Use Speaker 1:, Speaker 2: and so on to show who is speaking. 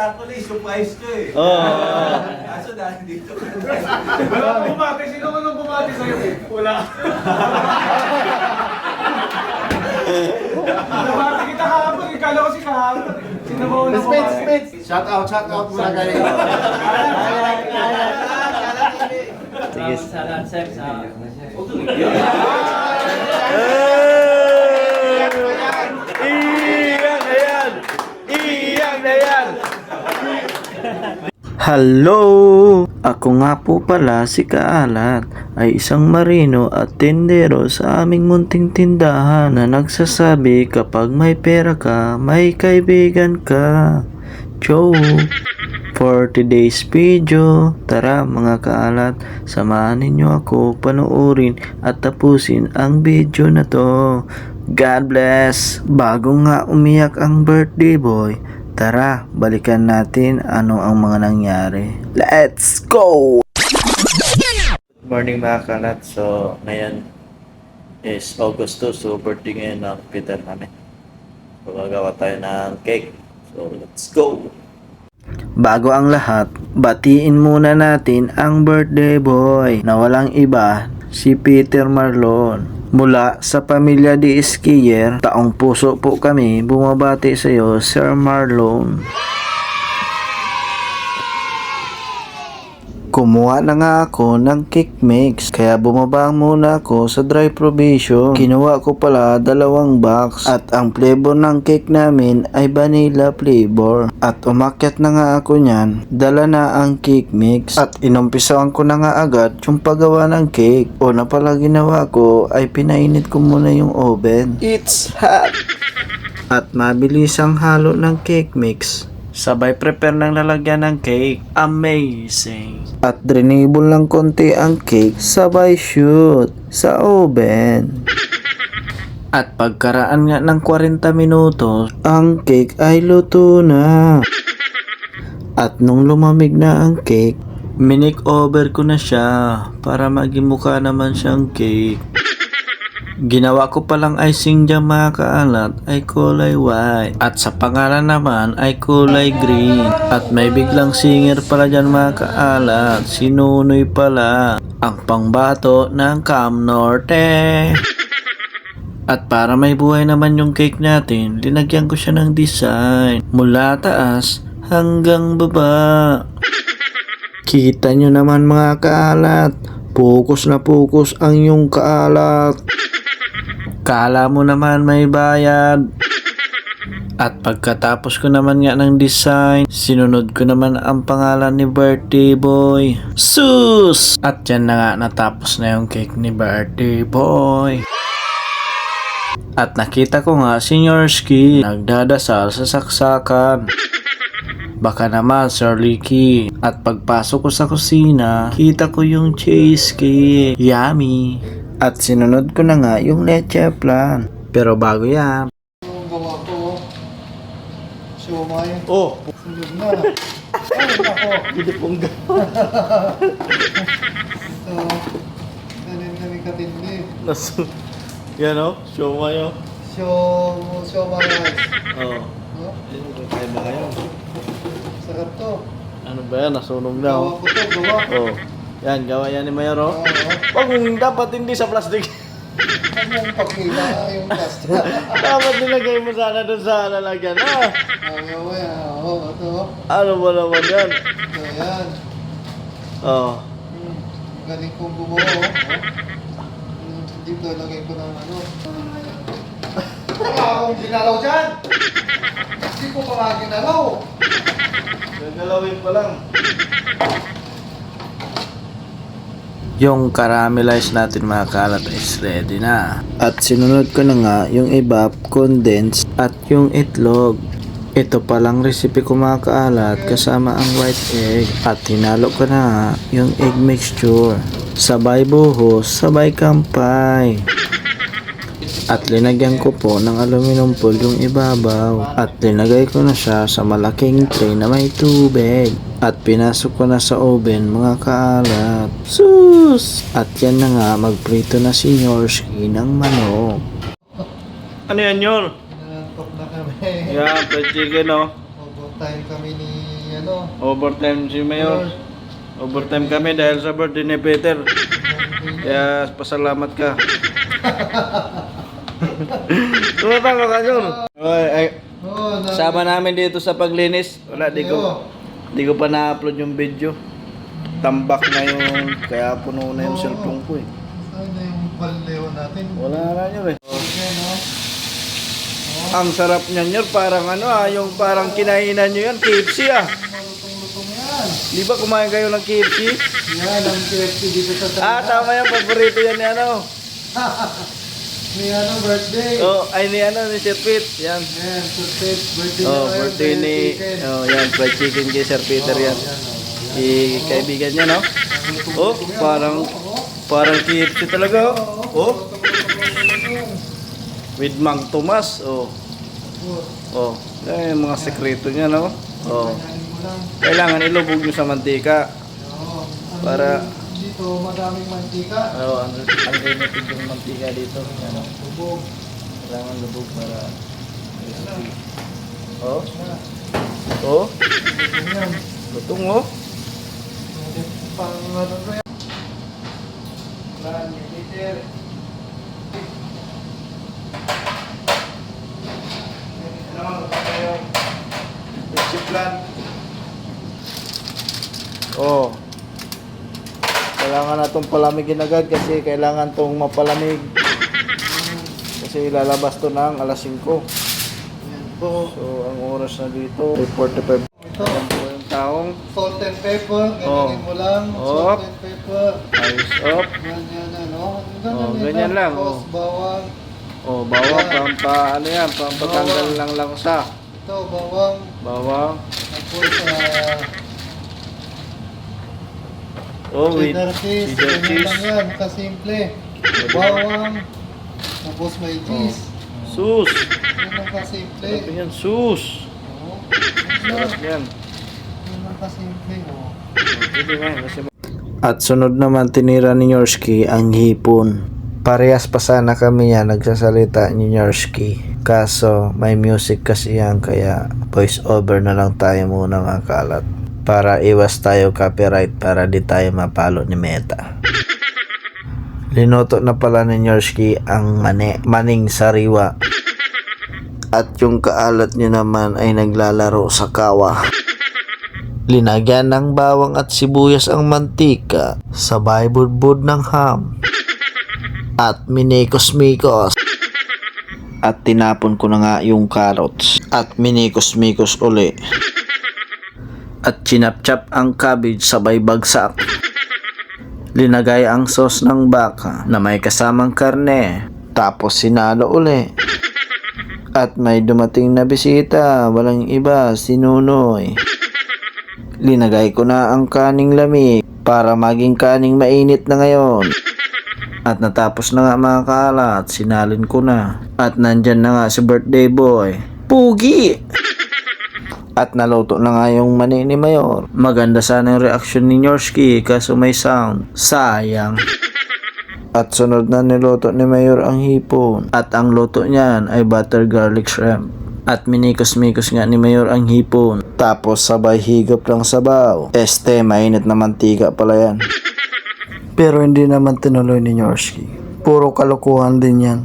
Speaker 1: tako na surprise ko eh.
Speaker 2: Oo.
Speaker 1: Kaso dahil dito ka
Speaker 3: Wala bumati. Sino ko nung bumati sa'yo? Wala. Bumati kita kahapon. Ikala ko si kahapon. Sino mo unang bumati?
Speaker 4: Shout out muna kayo.
Speaker 2: Sige.
Speaker 5: Salam, Sir.
Speaker 2: Iyak na yan! Iyak na yan! Hello! Ako nga po pala si Kaalat ay isang marino at tendero sa aming munting tindahan na nagsasabi kapag may pera ka, may kaibigan ka. Joke! For today's video, tara mga kaalat, samahan ninyo ako panoorin at tapusin ang video na to. God bless! Bago nga umiyak ang birthday boy, tara balikan natin ano ang mga nangyari. Let's go! Good morning mga kaalat. So ngayon is August 2, so birthday ngayon ng Peter namin. So gagawa tayo ng cake. So let's go! Bago ang lahat, batiin muna natin ang birthday boy na walang iba, si Peter Marlon. Mula sa pamilya de Skier, taong puso po kami bumabati sa iyo, Sir Marlon. Kumuha na nga ako ng cake mix, kaya bumaba muna ako sa dry provision. Kinuha ko pala 2 box at ang flavor ng cake namin ay vanilla flavor. At umakyat na nga ako niyan, dala na ang cake mix at inumpisahan ko na nga agad yung paggawa ng cake. Una pala ginawa ko ay pinainit ko muna yung oven. It's hot! At mabilis ang halo ng cake mix. Sabay prepare ng lalagyan ng cake. Amazing! At drenable lang konti ang cake. Sabay shoot sa oven. At pagkaraan nga ng 40 minutos, ang cake ay luto na. At nung lumamig na ang cake, minik over ko na siya para maging mukha naman siyang cake. Ginawa ko palang icing dyan mga kaalat ay kulay white at sa pangalan naman ay kulay green. At may biglang singer pala dyan mga kaalat, si Nunoy pala, ang pangbato ng Cam Norte. At para may buhay naman yung cake natin, linagyan ko siya ng design mula taas hanggang baba. Kita nyo naman mga kaalat, focus na focus ang yung kaalat. Kala mo naman may bayad. At pagkatapos ko naman nga ng design, sinunod ko naman ang pangalan ni birthday boy, Sus! At yan na nga, natapos na yung cake ni birthday boy. At nakita ko nga si Nyorski nagdadasal sa saksakan. Baka naman Sir Licky. At pagpasok ko sa kusina, kita ko yung cheesecake. Yummy! At sinunod ko na nga yung leche plan. Pero bago yan,
Speaker 4: Yung gawa ko, siomay.
Speaker 2: oh,
Speaker 4: Sunod na. Ay, nako.
Speaker 2: hindi pong
Speaker 4: Ito, galing kami katindi.
Speaker 2: yan o, show mo yun.
Speaker 4: Siomay rice.
Speaker 2: Oh,
Speaker 4: No?
Speaker 2: kaya ba kayo?
Speaker 4: Sarap to.
Speaker 2: Ano ba yan, nasunog na
Speaker 4: Gawa
Speaker 2: oh.
Speaker 4: ko to, gawa.
Speaker 2: Oh, yan, gawa yan ni Mayor oh.
Speaker 4: Oo.
Speaker 2: Wag mong dapat hindi sa plastic.
Speaker 4: Huwag mong pakila yung plastic.
Speaker 2: Dapat nilagay mo sana doon sa lalagyan ah.
Speaker 4: Oo, oo, ito.
Speaker 2: Ano ba naman yan?
Speaker 4: Ito, yan.
Speaker 2: Oh,
Speaker 4: Galing kong bumuo. Oh. Dito, lagay ko ng ano. Wala akong ginalaw dyan! Hindi ko pa nga ginalaw.
Speaker 2: gagalawin pa lang. Yung caramelize natin mga kalat is ready na. At sinunod ko na nga yung evap, condense at yung itlog. Ito palang recipe ko mga kaalat kasama ang white egg. At hinalo ko na nga yung egg mixture. Sabay buhos, sabay kampay. At linagyan ko po ng aluminum foil yung ibabaw. At linagay ko na siya sa malaking tray na may tubig. At pinasok ko na sa oven mga kaalat. Sus! At yan na nga, magprito na si Nyorski ng manok. Ano yan, Nyor?
Speaker 4: Nanantok na kami.
Speaker 2: Yeah, fried chicken, oh.
Speaker 4: Opo. Overtime kami ni, ano,
Speaker 2: Overtime si Mayor. Overtime kami dahil sa birthday ni Peter. Kaya pasalamat ka. Tumatang ka Jor.
Speaker 4: Oo,
Speaker 2: Sama namin dito sa paglinis. Wala, di ko pa na-upload yung video. Tambak na yung, kaya puno na yung cellphone ko eh.
Speaker 4: Saan na yung paleo natin?
Speaker 2: Wala na yun eh.
Speaker 4: Okay, no?
Speaker 2: Ang sarap niyan yun, parang ano yung parang kinainan nyo yan, KFC ah.
Speaker 4: Malutong-lutong yan.
Speaker 2: Di ba kumain kayo ng KFC?
Speaker 4: Yan, ang KFC dito sa
Speaker 2: Tama yan, paborito yan ni ano.
Speaker 4: Ni ano, birthday.
Speaker 2: Oh, ay ni ano, ni Sir Pete. Yan.
Speaker 4: Yan, birthday. Birthday
Speaker 2: Oh,
Speaker 4: na
Speaker 2: birthday ni, oh yan, fried chicken kay Sir Peter yan. Kaibigan niya, no? Oh, parang KFC talaga, oh. With Mang Tomas, oh. Oh, yan yung mga sekreto niya, no? Oh. Kailangan ilubog nyo sa mantika. Para,
Speaker 4: dito, madaming mantika.
Speaker 2: oh, unlimited yung mantika dito. Yan, oh.
Speaker 4: Lubog.
Speaker 2: Kailangan lubog para, oh. Oh,
Speaker 4: Yan.
Speaker 2: lutong, oh.
Speaker 4: Pang ano ko yan. Plan ni Peter.
Speaker 2: Plan. Oh. Kailangan na itong palamigin agad kasi kailangan itong mapalamig. Kasi lalabas to ng alas 5.
Speaker 4: Yan po.
Speaker 2: So, ang oras na dito, 45.
Speaker 4: Ito.
Speaker 2: Yan po yung taong.
Speaker 4: Salt and pepper. Ganyanin mo lang.
Speaker 2: Oh.
Speaker 4: Salt and pepper.
Speaker 2: Ayos up.
Speaker 4: Ganyan, ano.
Speaker 2: Oh, ganyan lang,
Speaker 4: Tapos
Speaker 2: oh.
Speaker 4: bawang.
Speaker 2: Oh, bawang, ano yan, pampatanggal ng langsa.
Speaker 4: Ito, bawang.
Speaker 2: Bawang.
Speaker 4: Tapos,
Speaker 2: Oh, with
Speaker 4: cheddar cheese.
Speaker 2: cheddar
Speaker 4: Ganyan
Speaker 2: cheese.
Speaker 4: lang yan. Kasimple. Bawang. Tapos may cheese.
Speaker 2: Sus.
Speaker 4: Yan ang kasimple.
Speaker 2: Sabi yan, sus.
Speaker 4: Oh.
Speaker 2: Sarap yan.
Speaker 4: Yan ang kasimple, oh.
Speaker 2: Pwede nga, kasi at sunod naman tinira ni Nyorski ang hipon. Parehas pa sana kami yan nagsasalita ni Nyorski. Kaso may music kasi yan kaya voice over na lang tayo muna mga kalat. Para iwas tayo copyright para di tayo mapalo ni Meta. Linoto na pala ni Nyorski ang maning sariwa. At yung kaalat niya naman ay naglalaro sa kawa. Linagyan ng bawang at sibuyas ang mantika, sabay budbud ng ham, at minikos-mikos. At tinapon ko na nga yung carrots, at minikos-mikos uli. At chinap-chap ang cabbage sabay bagsak. Linagay ang sauce ng baka na may kasamang karne, tapos sinalo uli. At may dumating na bisita, walang iba, si Nunoy. Linagay ko na ang kaning lamig para maging kaning mainit na ngayon. At natapos na nga mga kalat, sinalin ko na. At nandyan na nga si birthday boy, Pugi! At naluto na nga yung mani ni Mayor. Maganda sana yung reaction ni Nyorski kaso may sound. Sayang. At sunod na niluto ni Mayor ang hipon. At ang luto niyan ay butter garlic shrimp. At minikos-mikos nga ni Mayor ang hipon. Tapos sabay higop lang sabaw. Mainit na mantika pala yan. Pero hindi naman tinuloy ni Nyorski. Puro kalokohan din yan.